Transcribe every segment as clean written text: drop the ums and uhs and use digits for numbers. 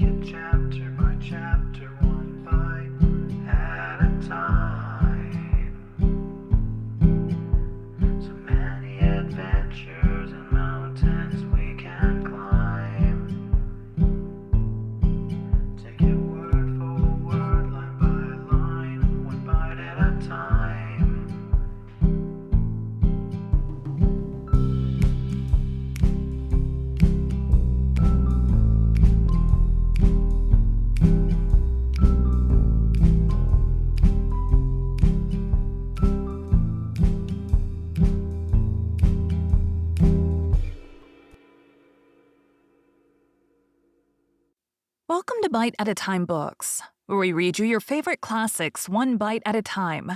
it chapter by chapter, one bite at a time. So many adventures and mountains we can climb. Take it word for word, line by line, one bite at a time. Welcome to Bite at a Time Books, where we read you your favorite classics one bite at a time.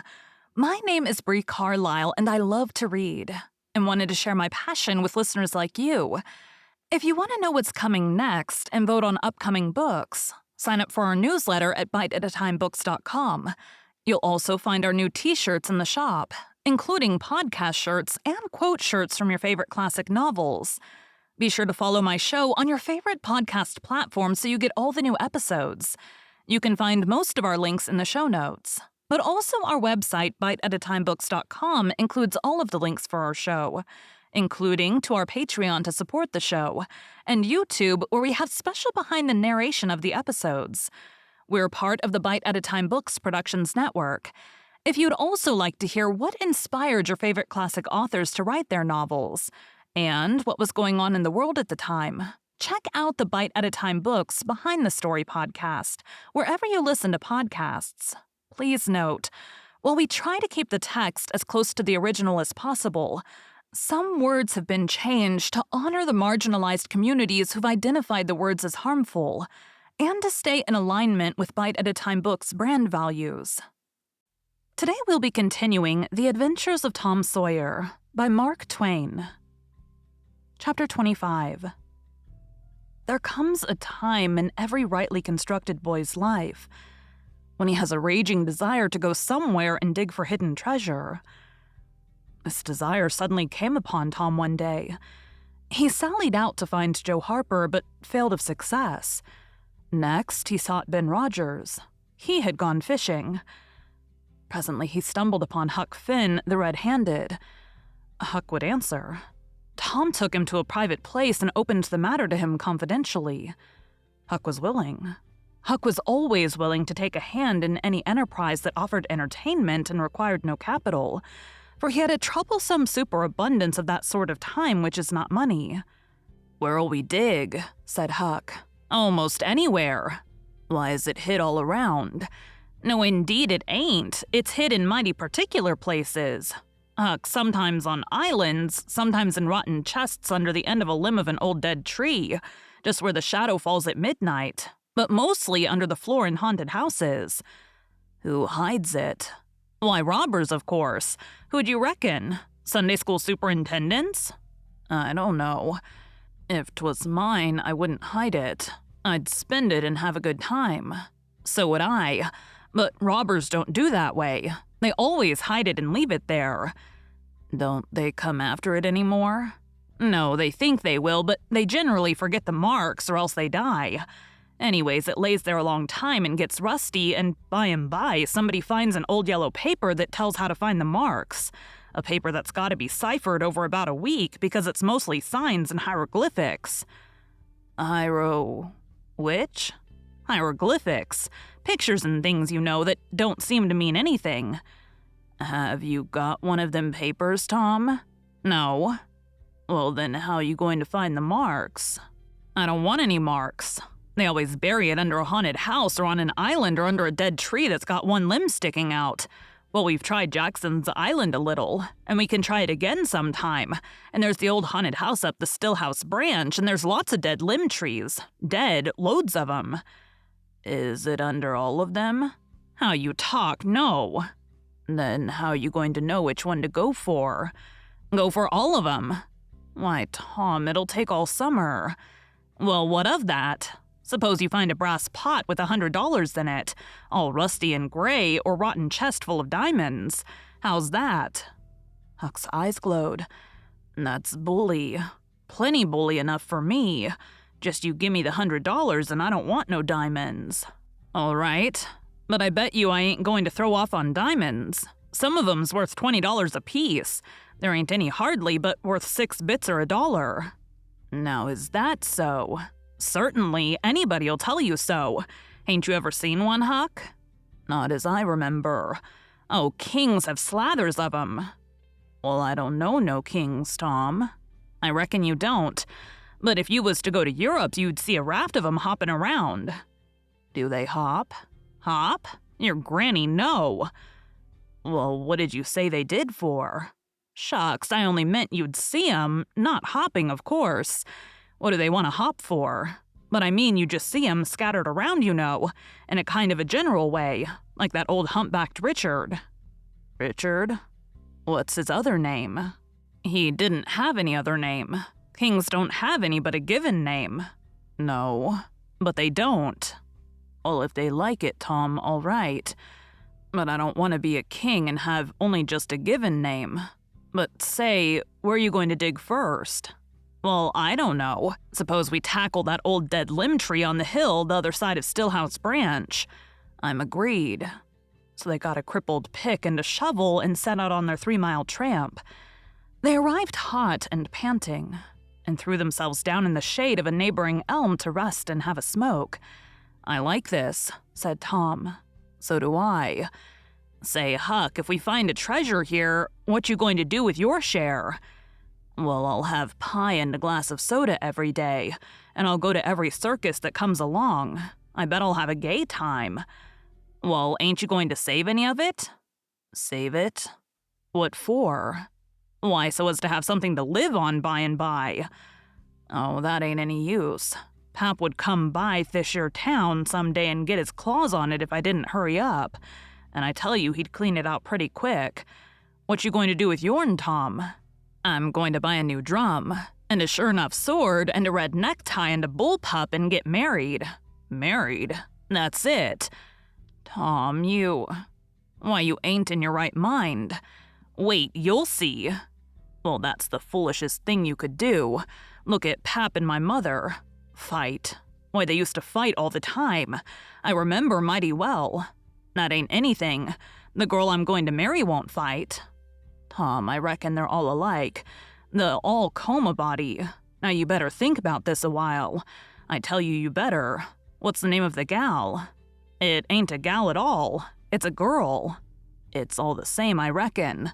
My name is Bree Carlile, and I love to read, and wanted to share my passion with listeners like you. If you want to know what's coming next and vote on upcoming books, sign up for our newsletter at biteatatimebooks.com. You'll also find our new t-shirts in the shop, including podcast shirts and quote shirts from your favorite classic novels. Be sure to follow my show on your favorite podcast platform so you get all the new episodes. You can find most of our links in the show notes. But also our website, biteatatimebooks.com, includes all of the links for our show, including to our Patreon to support the show, and YouTube, where we have special behind the narration of the episodes. We're part of the Bite at a Time Books Productions Network. If you'd also like to hear what inspired your favorite classic authors to write their novels, and what was going on in the world at the time, check out the Bite at a Time Books Behind the Story podcast, wherever you listen to podcasts. Please note, while we try to keep the text as close to the original as possible, some words have been changed to honor the marginalized communities who've identified the words as harmful, and to stay in alignment with Bite at a Time Books' brand values. Today we'll be continuing The Adventures of Tom Sawyer by Mark Twain. Chapter 25. There comes a time in every rightly constructed boy's life when he has a raging desire to go somewhere and dig for hidden treasure. This desire suddenly came upon Tom one day. He sallied out to find Joe Harper, but failed of success. Next, he sought Ben Rogers. He had gone fishing. Presently, he stumbled upon Huck Finn, the red-handed. Huck would answer. Tom took him to a private place and opened the matter to him confidentially. Huck was willing. Huck was always willing to take a hand in any enterprise that offered entertainment and required no capital, for he had a troublesome superabundance of that sort of time which is not money. "Where'll we dig?" said Huck. "Almost anywhere." "Why is it hid all around?" "No, indeed it ain't. It's hid in mighty particular places. Huck, sometimes on islands, sometimes in rotten chests under the end of a limb of an old dead tree, just where the shadow falls at midnight, but mostly under the floor in haunted houses." "Who hides it?" "Why, robbers, of course. Who'd you reckon? Sunday school superintendents?" "I don't know. If 'twas mine, I wouldn't hide it. I'd spend it and have a good time." "So would I. But robbers don't do that way. They always hide it and leave it there." "Don't they come after it anymore?" "No, they think they will, but they generally forget the marks or else they die. Anyways, it lays there a long time and gets rusty, and by and by somebody finds an old yellow paper that tells how to find the marks. A paper that's got to be ciphered over about a week because it's mostly signs and hieroglyphics." Which? "Hieroglyphics. Pictures and things, you know, that don't seem to mean anything." "Have you got one of them papers, Tom?" "No." "Well, then how you going to find the marks?" "I don't want any marks. They always bury it under a haunted house or on an island or under a dead tree that's got one limb sticking out. Well, we've tried Jackson's Island a little, and we can try it again sometime. And there's the old haunted house up the Stillhouse Branch, and there's lots of dead limb trees. Dead, loads of 'em." "Is it under all of them?" "How you talk, no." "Then how you going to know which one to go for?" "Go for all of 'em." "Why, Tom, it'll take all summer." "Well, what of that? Suppose you find a brass pot with $100 in it, all rusty and gray, or rotten chest full of diamonds. How's that?" Huck's eyes glowed. "That's bully. Plenty bully enough for me. Just you gimme the $100 and I don't want no diamonds." "All right, but I bet you I ain't going to throw off on diamonds. Some of 'em's worth $20 apiece. There ain't any hardly but worth 6 bits or $1. "Now is that so?" "Certainly, anybody'll tell you so. Ain't you ever seen one, Huck?" "Not as I remember. Oh, kings have slathers of 'em." "Well, I don't know no kings, Tom." "I reckon you don't. But if you was to go to Europe, you'd see a raft of 'em hopping around." "Do they hop?" "Hop? Your granny, no." "Well, what did you say they did for?" "Shucks, I only meant you'd see 'em, not hopping, of course. What do they want to hop for? But I mean you just see 'em scattered around, you know, in a kind of a general way, like that old humpbacked Richard." "Richard? What's his other name?" "He didn't have any other name. Kings don't have any but a given name." "No, but they don't." "Well, if they like it, Tom, all right. But I don't want to be a king and have only just a given name. But say, where are you going to dig first?" "Well, I don't know. Suppose we tackle that old dead limb tree on the hill the other side of Stillhouse Branch." "I'm agreed." So they got a crippled pick and a shovel and set out on their 3-mile tramp. They arrived hot and panting, and threw themselves down in the shade of a neighboring elm to rest and have a smoke. "I like this," said Tom. "So do I. Say, Huck, if we find a treasure here, what you going to do with your share?" "Well, I'll have pie and a glass of soda every day, and I'll go to every circus that comes along. I bet I'll have a gay time." "Well, ain't you going to save any of it?" "Save it? What for?" "Why, so as to have something to live on by and by." "Oh, that ain't any use. Pap would come by this here town some day and get his claws on it if I didn't hurry up. And I tell you, he'd clean it out pretty quick. What you going to do with yourn, Tom?" "I'm going to buy a new drum, and a sure enough sword, and a red necktie, and a bullpup, and get married." "Married? That's it." "Tom, why, you ain't in your right mind. Wait, you'll see." "Well, that's the foolishest thing you could do. Look at Pap and my mother. Fight. Why, they used to fight all the time. I remember mighty well. That ain't anything. The girl I'm going to marry won't fight." "Tom, I reckon they're all alike. They'll all comb a body. Now you better think about this a while. I tell you, you better. What's the name of the gal?" "It ain't a gal at all. It's a girl." "It's all the same, I reckon.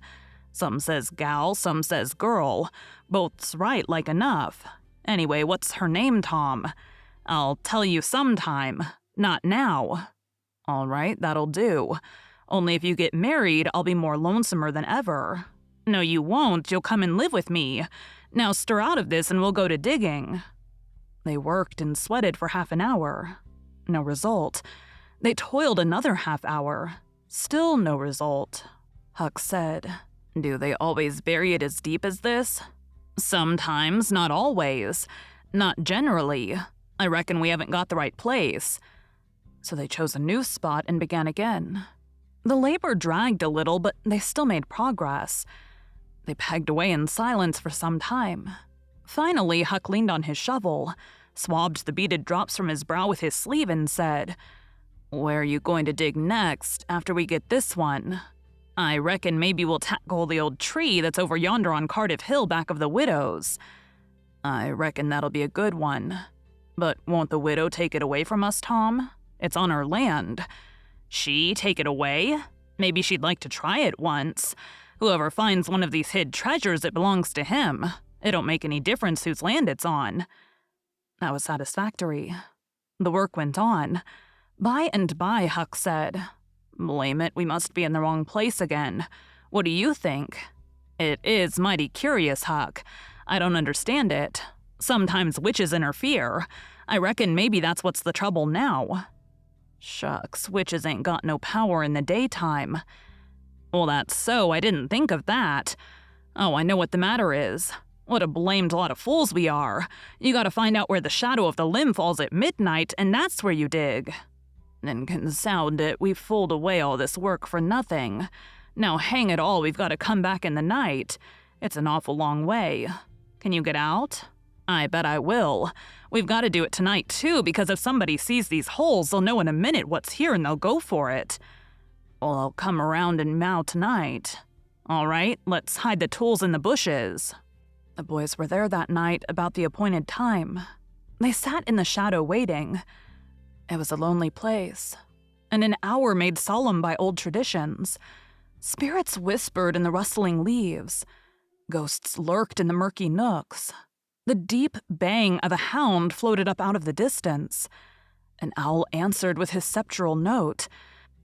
Some says gal, some says girl. Both's right like enough. Anyway, what's her name, Tom? I'll tell you sometime. Not now." "All right, that'll do. Only if you get married, I'll be more lonesomer than ever." "No, you won't. You'll come and live with me. Now stir out of this and we'll go to digging." They worked and sweated for half an hour. No result. They toiled another half hour. Still no result. Huck said, "Do they always bury it as deep as this?" "Sometimes, not always. Not generally. I reckon we haven't got the right place." So they chose a new spot and began again. The labor dragged a little, but they still made progress. They pegged away in silence for some time. Finally, Huck leaned on his shovel, swabbed the beaded drops from his brow with his sleeve, and said, "Where are you going to dig next, after we get this one?" "I reckon maybe we'll tackle the old tree that's over yonder on Cardiff Hill back of the widow's." "I reckon that'll be a good one. But won't the widow take it away from us, Tom? It's on her land." "She take it away? Maybe she'd like to try it once. Whoever finds one of these hid treasures, it belongs to him. It don't make any difference whose land it's on." That was satisfactory. The work went on. By and by, Huck said, "Blame it, we must be in the wrong place again. What do you think?" "It is mighty curious, Huck. I don't understand it. Sometimes witches interfere. I reckon maybe that's what's the trouble now." "Shucks, witches ain't got no power in the daytime." "Well, that's so. I didn't think of that. Oh, I know what the matter is. What a blamed lot of fools we are. You gotta find out where the shadow of the limb falls at midnight, and that's where you dig." "Then consound it, we've fooled away all this work for nothing. Now hang it all, we've gotta come back in the night. It's an awful long way. Can you get out?" I bet I will. We've got to do it tonight, too, because if somebody sees these holes, they'll know in a minute what's here and they'll go for it. Well, I'll come around and mow tonight. All right, let's hide the tools in the bushes. The boys were there that night about the appointed time. They sat in the shadow waiting. It was a lonely place, and an hour made solemn by old traditions. Spirits whispered in the rustling leaves. Ghosts lurked in the murky nooks. The deep bang of a hound floated up out of the distance. An owl answered with his septural note.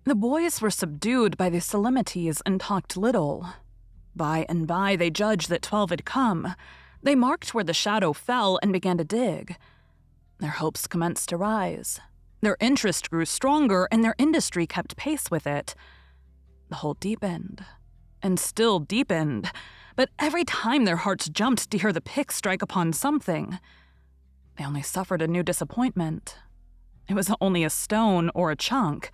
The boys were subdued by the solemnities and talked little. By and by they judged that 12 had come. They marked where the shadow fell and began to dig. Their hopes commenced to rise. Their interest grew stronger, and their industry kept pace with it. The hole deepened, and still deepened, but every time their hearts jumped to hear the pick strike upon something. They only suffered a new disappointment. It was only a stone or a chunk.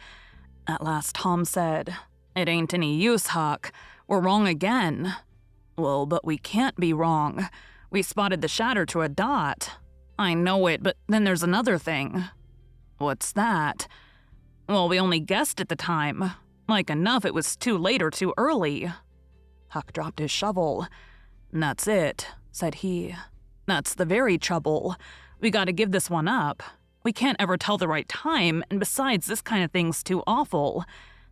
At last Tom said, "It ain't any use, Huck. We're wrong again." "Well, but we can't be wrong. We spotted the shatter to a dot." "I know it, but then there's another thing." "What's that?" "Well, we only guessed at the time. Like enough it was too late or too early." Huck dropped his shovel. "That's it," said he. "That's the very trouble. We gotta give this one up. We can't ever tell the right time, and besides, this kind of thing's too awful.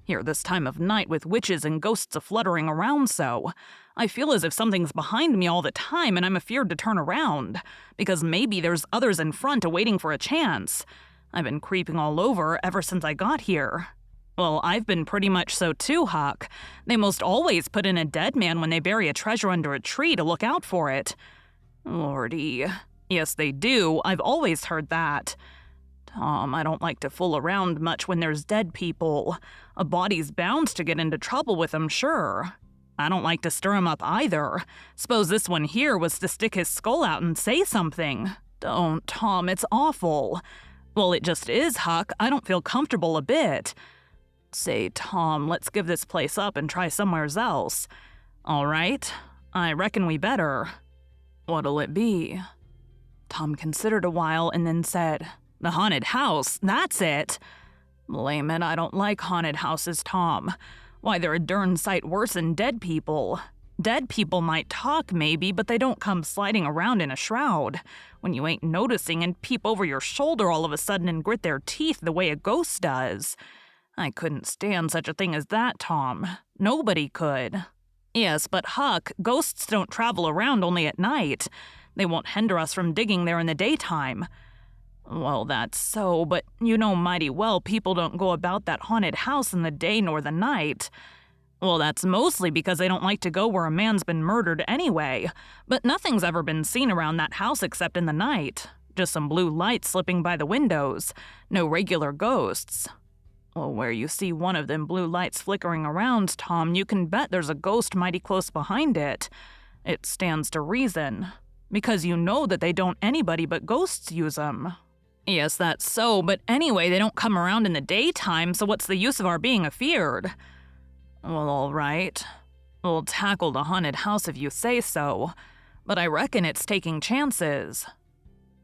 Here this time of night with witches and ghosts a-fluttering around so. I feel as if something's behind me all the time, and I'm afeard to turn around, because maybe there's others in front a-waiting for a chance. I've been creeping all over ever since I got here." "Well, I've been pretty much so too, Huck. They most always put in a dead man when they bury a treasure under a tree to look out for it." "Lordy. Yes, they do. I've always heard that." "Tom, I don't like to fool around much when there's dead people. A body's bound to get into trouble with 'em, sure. I don't like to stir 'em up either. Suppose this one here was to stick his skull out and say something." "Don't, Tom, it's awful." "Well, it just is, Huck. I don't feel comfortable a bit." "Say, Tom, let's give this place up and try somewheres else." "All right. I reckon we better." "What'll it be?" Tom considered a while and then said, "The haunted house, that's it." "Blame it, I don't like haunted houses, Tom. Why, they're a darn sight worse than dead people. Dead people might talk, maybe, but they don't come sliding around in a shroud when you ain't noticing and peep over your shoulder all of a sudden and grit their teeth the way a ghost does. I couldn't stand such a thing as that, Tom. Nobody could." "Yes, but Huck, ghosts don't travel around only at night. They won't hinder us from digging there in the daytime." "Well, that's so, but you know mighty well people don't go about that haunted house in the day nor the night." "Well, that's mostly because they don't like to go where a man's been murdered anyway. But nothing's ever been seen around that house except in the night. Just some blue lights slipping by the windows. No regular ghosts." "Well, where you see one of them blue lights flickering around, Tom, you can bet there's a ghost mighty close behind it. It stands to reason. Because you know that they don't anybody but ghosts use 'em." "Yes, that's so, but anyway, they don't come around in the daytime, so what's the use of our being afeard?" "Well, all right. We'll tackle the haunted house if you say so, but I reckon it's taking chances."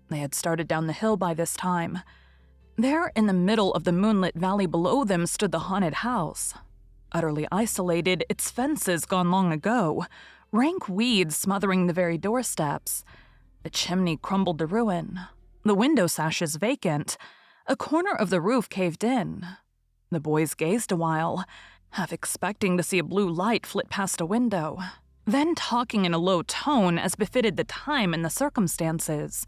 They had started down the hill by this time. There, in the middle of the moonlit valley below them, stood the haunted house. Utterly isolated, its fences gone long ago, rank weeds smothering the very doorsteps. The chimney crumbled to ruin. The window sashes vacant. A corner of the roof caved in. The boys gazed a while, half expecting to see a blue light flit past a window, then talking in a low tone as befitted the time and the circumstances.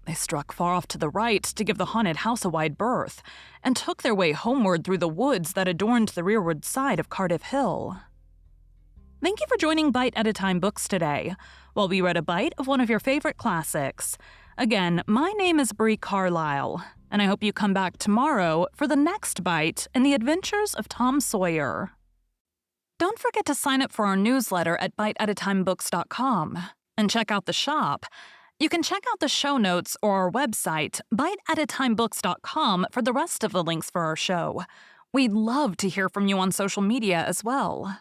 They struck far off to the right to give the haunted house a wide berth, and took their way homeward through the woods that adorned the rearward side of Cardiff Hill. Thank you for joining Bite at a Time Books today, while we read a bite of one of your favorite classics. Again, my name is Bree Carlile, and I hope you come back tomorrow for the next bite in the Adventures of Tom Sawyer. Don't forget to sign up for our newsletter at biteatatimebooks.com and check out the shop. You can check out the show notes or our website, biteatatimebooks.com, for the rest of the links for our show. We'd love to hear from you on social media as well.